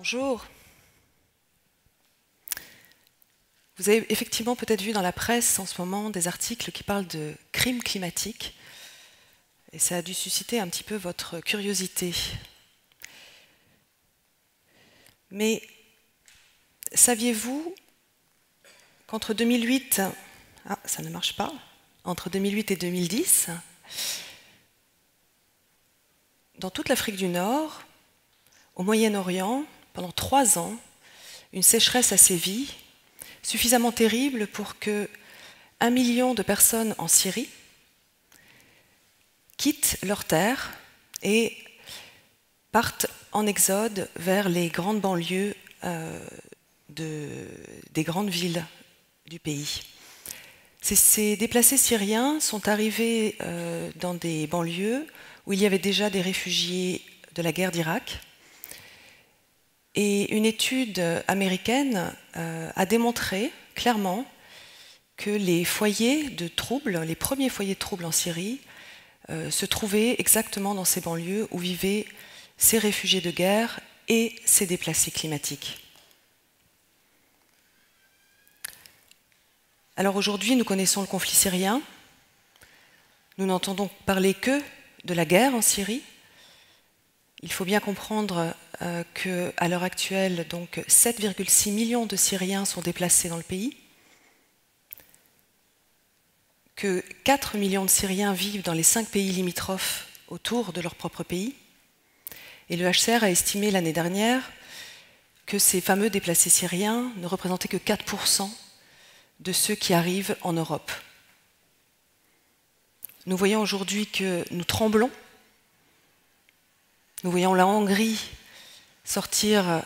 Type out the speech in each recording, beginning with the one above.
Bonjour. Vous avez effectivement peut-être vu dans la presse en ce moment des articles qui parlent de crimes climatiques et ça a dû susciter un petit peu votre curiosité. Mais saviez-vous qu'entre 2008, ça ne marche pas, entre 2008 et 2010, dans toute l'Afrique du Nord, au Moyen-Orient, pendant 3 ans, une sécheresse a sévi, suffisamment terrible pour que 1 million de personnes en Syrie quittent leur terre et partent en exode vers les grandes banlieues des grandes villes du pays. Ces déplacés syriens sont arrivés dans des banlieues où il y avait déjà des réfugiés de la guerre d'Irak. Et une étude américaine a démontré clairement que les foyers de troubles, les premiers foyers de troubles en Syrie, se trouvaient exactement dans ces banlieues où vivaient ces réfugiés de guerre et ces déplacés climatiques. Alors aujourd'hui, nous connaissons le conflit syrien. Nous n'entendons parler que de la guerre en Syrie. Il faut bien comprendre qu'à l'heure actuelle, 7,6 millions de Syriens sont déplacés dans le pays, que 4 millions de Syriens vivent dans les 5 pays limitrophes autour de leur propre pays, et le HCR a estimé l'année dernière que ces fameux déplacés syriens ne représentaient que 4% de ceux qui arrivent en Europe. Nous voyons aujourd'hui que nous tremblons. Nous voyons la Hongrie sortir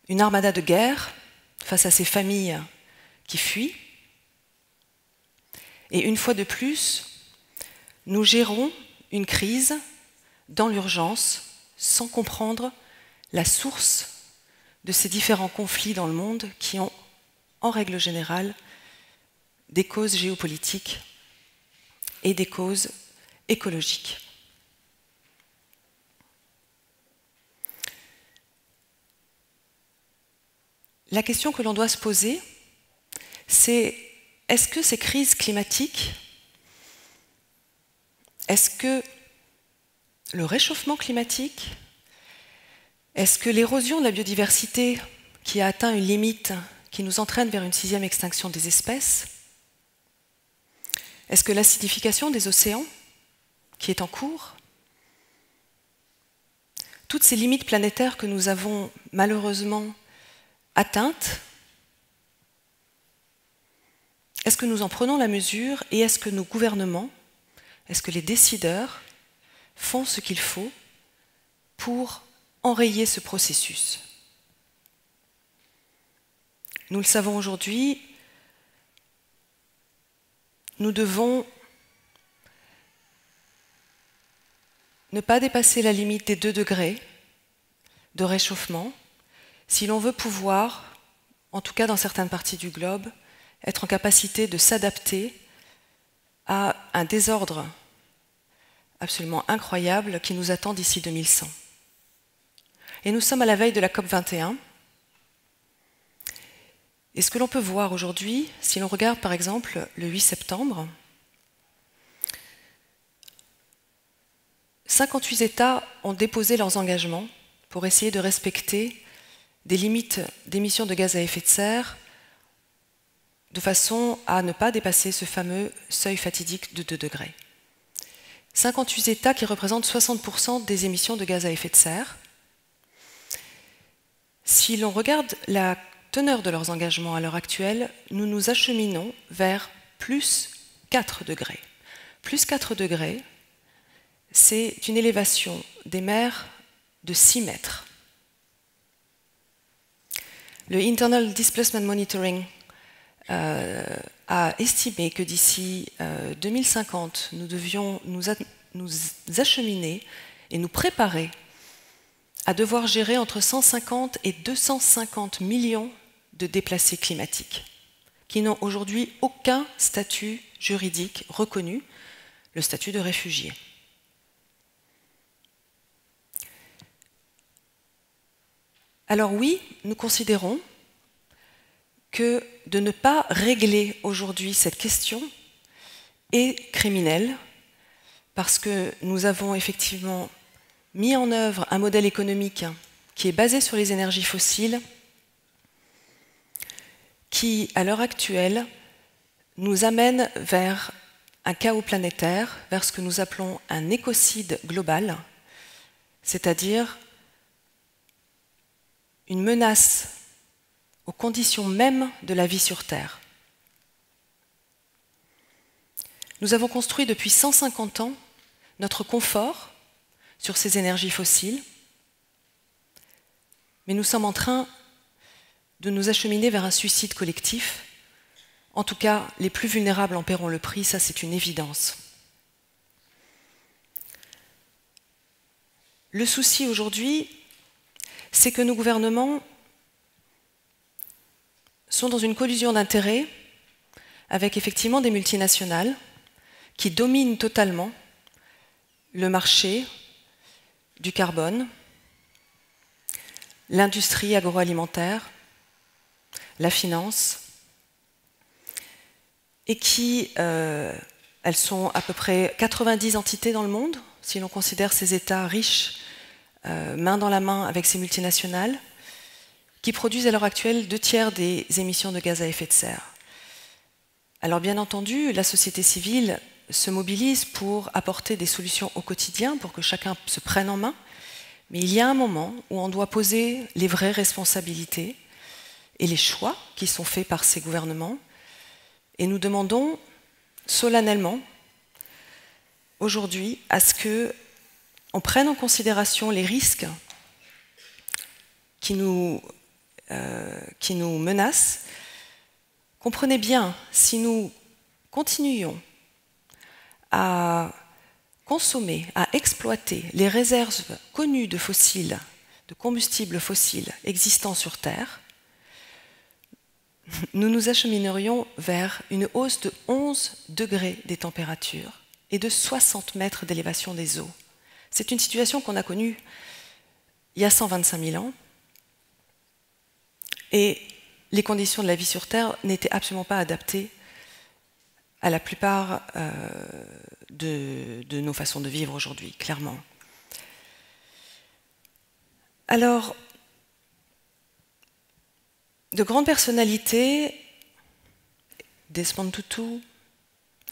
une armada de guerre face à ces familles qui fuient. Et une fois de plus, nous gérons une crise dans l'urgence sans comprendre la source de ces différents conflits dans le monde qui ont, en règle générale, des causes géopolitiques et des causes écologiques. La question que l'on doit se poser, c'est est-ce que ces crises climatiques, est-ce que le réchauffement climatique, est-ce que l'érosion de la biodiversité qui a atteint une limite qui nous entraîne vers une 6e extinction des espèces, est-ce que l'acidification des océans qui est en cours, toutes ces limites planétaires que nous avons malheureusement atteintes, est-ce que nous en prenons la mesure et est-ce que nos gouvernements, est-ce que les décideurs font ce qu'il faut pour enrayer ce processus? Nous le savons aujourd'hui, nous devons ne pas dépasser la limite des 2 degrés de réchauffement si l'on veut pouvoir, en tout cas dans certaines parties du globe, être en capacité de s'adapter à un désordre absolument incroyable qui nous attend d'ici 2100. Et nous sommes à la veille de la COP21. Et ce que l'on peut voir aujourd'hui, si l'on regarde par exemple le 8 septembre, 58 États ont déposé leurs engagements pour essayer de respecter des limites d'émissions de gaz à effet de serre de façon à ne pas dépasser ce fameux seuil fatidique de 2 degrés. 58 États qui représentent 60% des émissions de gaz à effet de serre. Si l'on regarde la teneur de leurs engagements à l'heure actuelle, nous nous acheminons vers plus 4 degrés. Plus 4 degrés, c'est une élévation des mers de 6 mètres. Le Internal Displacement Monitoring a estimé que d'ici 2050, nous devions nous acheminer et nous préparer à devoir gérer entre 150 et 250 millions de déplacés climatiques, qui n'ont aujourd'hui aucun statut juridique reconnu, le statut de réfugié. Alors oui, nous considérons que de ne pas régler aujourd'hui cette question est criminel, parce que nous avons effectivement mis en œuvre un modèle économique qui est basé sur les énergies fossiles, qui, à l'heure actuelle, nous amène vers un chaos planétaire, vers ce que nous appelons un écocide global, c'est-à-dire une menace aux conditions mêmes de la vie sur Terre. Nous avons construit depuis 150 ans notre confort sur ces énergies fossiles, mais nous sommes en train de nous acheminer vers un suicide collectif. En tout cas, les plus vulnérables en paieront le prix, ça c'est une évidence. Le souci aujourd'hui, c'est que nos gouvernements sont dans une collusion d'intérêts avec effectivement des multinationales qui dominent totalement le marché du carbone, l'industrie agroalimentaire, la finance, et qui, elles sont à peu près 90 entités dans le monde, si l'on considère ces États riches, main dans la main avec ces multinationales, qui produisent à l'heure actuelle 2/3 des émissions de gaz à effet de serre. Alors bien entendu, la société civile se mobilise pour apporter des solutions au quotidien, pour que chacun se prenne en main, mais il y a un moment où on doit poser les vraies responsabilités et les choix qui sont faits par ces gouvernements, et nous demandons solennellement aujourd'hui à ce qu'on prenne en considération les risques qui nous menacent. Comprenez bien, si nous continuons à consommer, à exploiter les réserves connues de fossiles, de combustibles fossiles existants sur Terre, nous nous acheminerions vers une hausse de 11 degrés des températures et de 60 mètres d'élévation des eaux. C'est une situation qu'on a connue il y a 125 000 ans, et les conditions de la vie sur Terre n'étaient absolument pas adaptées à la plupart de nos façons de vivre aujourd'hui, clairement. Alors, de grandes personnalités, Desmond Tutu,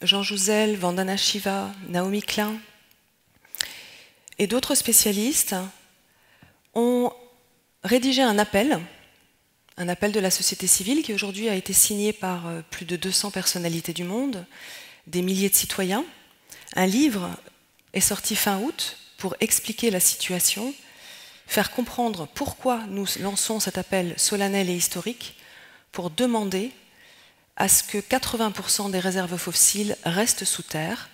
Jean Jouzel, Vandana Shiva, Naomi Klein et d'autres spécialistes ont rédigé un appel de la société civile qui aujourd'hui a été signé par plus de 200 personnalités du monde, des milliers de citoyens. Un livre est sorti fin août pour expliquer la situation, faire comprendre pourquoi nous lançons cet appel solennel et historique pour demander à ce que 80% des réserves fossiles restent sous terre,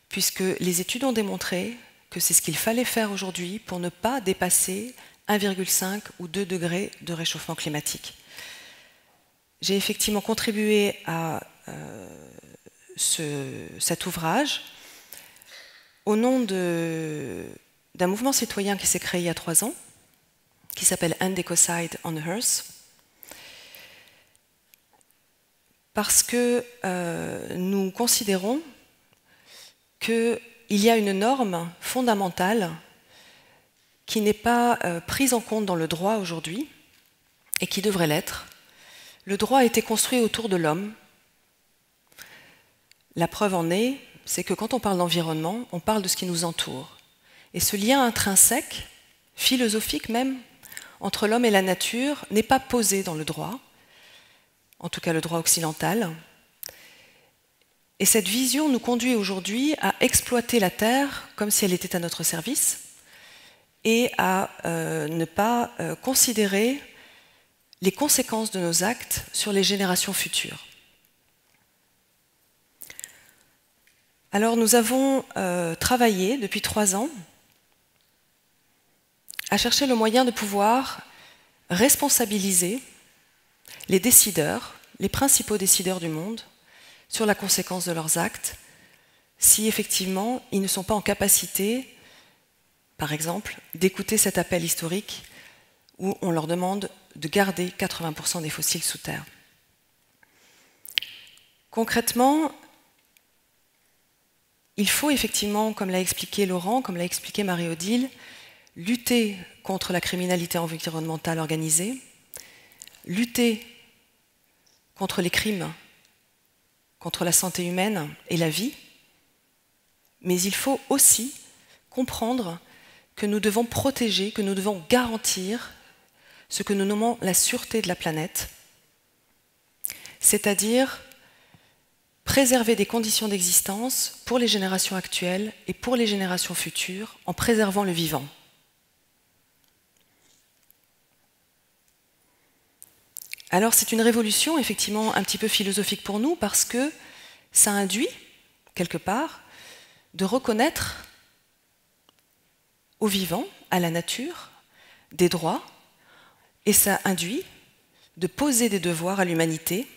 puisque les études ont démontré que c'est ce qu'il fallait faire aujourd'hui pour ne pas dépasser 1,5 ou 2 degrés de réchauffement climatique. J'ai effectivement contribué à cet ouvrage au nom d'un mouvement citoyen qui s'est créé il y a 3 ans, qui s'appelle End Ecocide on Earth, parce que nous considérons qu'il y a une norme fondamentale qui n'est pas prise en compte dans le droit aujourd'hui et qui devrait l'être. Le droit a été construit autour de l'homme. La preuve en est, c'est que quand on parle d'environnement, on parle de ce qui nous entoure. Et ce lien intrinsèque, philosophique même, entre l'homme et la nature n'est pas posé dans le droit, en tout cas le droit occidental. Et cette vision nous conduit aujourd'hui à exploiter la Terre comme si elle était à notre service et à ne pas considérer les conséquences de nos actes sur les générations futures. Alors nous avons travaillé depuis 3 ans à chercher le moyen de pouvoir responsabiliser les décideurs, les principaux décideurs du monde, sur la conséquence de leurs actes, si effectivement ils ne sont pas en capacité, par exemple, d'écouter cet appel historique où on leur demande de garder 80% des fossiles sous terre. Concrètement, il faut effectivement, comme l'a expliqué Laurent, comme l'a expliqué Marie-Odile, lutter contre la criminalité environnementale organisée, lutter contre les crimes, contre la santé humaine et la vie, mais il faut aussi comprendre que nous devons protéger, que nous devons garantir ce que nous nommons la sûreté de la planète, c'est-à-dire préserver des conditions d'existence pour les générations actuelles et pour les générations futures en préservant le vivant. Alors c'est une révolution effectivement un petit peu philosophique pour nous parce que ça induit, quelque part, de reconnaître au vivant, à la nature, des droits, et ça induit de poser des devoirs à l'humanité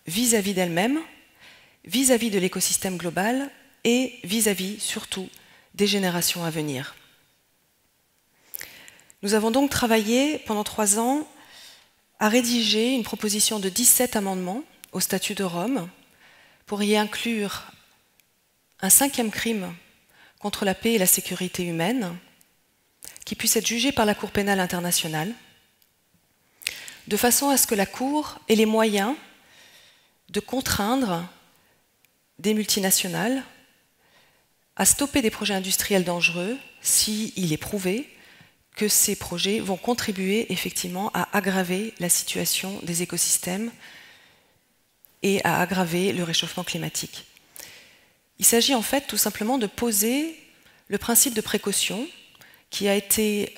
vis-à-vis d'elle-même, vis-à-vis de l'écosystème global et vis-à-vis surtout des générations à venir. Nous avons donc travaillé pendant 3 ans à rédiger une proposition de 17 amendements au statut de Rome pour y inclure un 5e crime contre la paix et la sécurité humaine qui puisse être jugé par la Cour pénale internationale de façon à ce que la Cour ait les moyens de contraindre des multinationales à stopper des projets industriels dangereux s'il est prouvé que ces projets vont contribuer effectivement à aggraver la situation des écosystèmes et à aggraver le réchauffement climatique. Il s'agit en fait tout simplement de poser le principe de précaution qui a été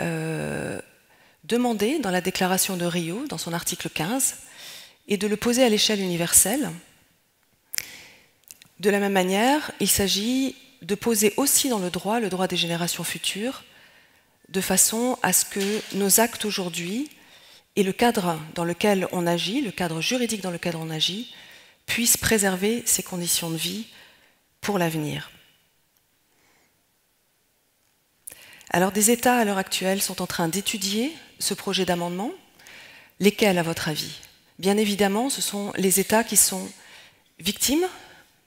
demandé dans la déclaration de Rio, dans son article 15, et de le poser à l'échelle universelle. De la même manière, il s'agit de poser aussi dans le droit des générations futures, de façon à ce que nos actes aujourd'hui et le cadre dans lequel on agit, le cadre juridique dans lequel on agit, puissent préserver ces conditions de vie pour l'avenir. Alors des États à l'heure actuelle sont en train d'étudier ce projet d'amendement. Lesquels, à votre avis? Bien évidemment, ce sont les États qui sont victimes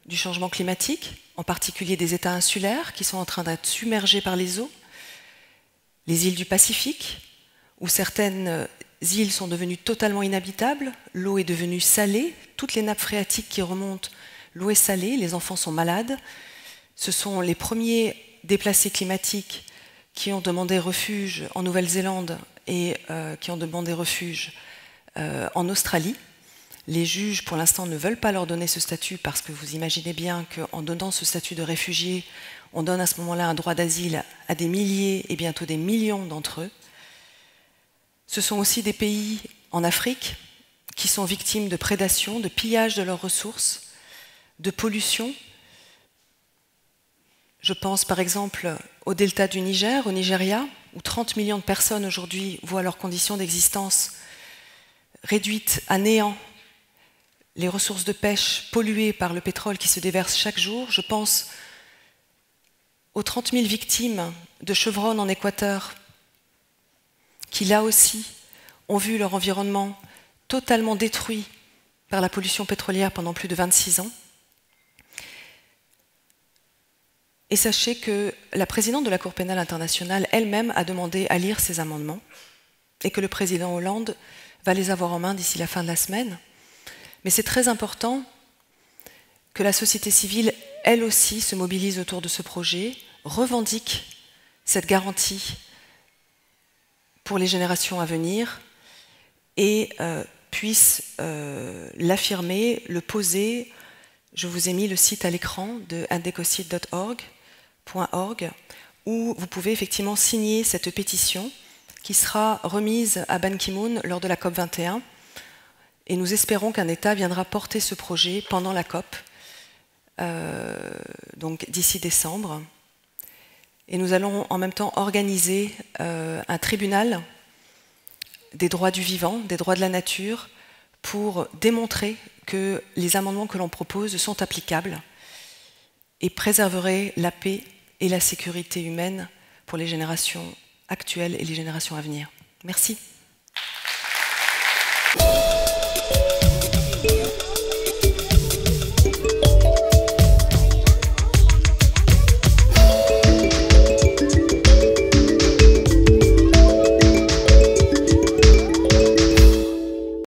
du changement climatique, en particulier des États insulaires qui sont en train d'être submergés par les eaux, les îles du Pacifique, où certaines îles sont devenues totalement inhabitables, l'eau est devenue salée, toutes les nappes phréatiques qui remontent, l'eau est salée, les enfants sont malades. Ce sont les premiers déplacés climatiques qui ont demandé refuge en Nouvelle-Zélande et qui ont demandé refuge en Australie. Les juges, pour l'instant, ne veulent pas leur donner ce statut parce que vous imaginez bien qu'en donnant ce statut de réfugié, on donne à ce moment-là un droit d'asile à des milliers et bientôt des millions d'entre eux. Ce sont aussi des pays en Afrique qui sont victimes de prédation, de pillage de leurs ressources, de pollution. Je pense par exemple au delta du Niger, au Nigeria, où 30 millions de personnes aujourd'hui voient leurs conditions d'existence réduites à néant, les ressources de pêche polluées par le pétrole qui se déverse chaque jour. Je pense aux 30 000 victimes de Chevron en Équateur, qui là aussi ont vu leur environnement totalement détruit par la pollution pétrolière pendant plus de 26 ans. Et sachez que la présidente de la Cour pénale internationale elle-même a demandé à lire ces amendements et que le président Hollande va les avoir en main d'ici la fin de la semaine. Mais c'est très important que la société civile, elle aussi, se mobilise autour de ce projet, revendique cette garantie pour les générations à venir et puisse l'affirmer, le poser. Je vous ai mis le site à l'écran de andecocide.org, où vous pouvez effectivement signer cette pétition qui sera remise à Ban Ki-moon lors de la COP 21. Et nous espérons qu'un État viendra porter ce projet pendant la COP, donc d'ici décembre. Et nous allons en même temps organiser un tribunal des droits du vivant, des droits de la nature, pour démontrer que les amendements que l'on propose sont applicables et préserveraient la paix et la sécurité humaine pour les générations actuelles et les générations à venir. Merci.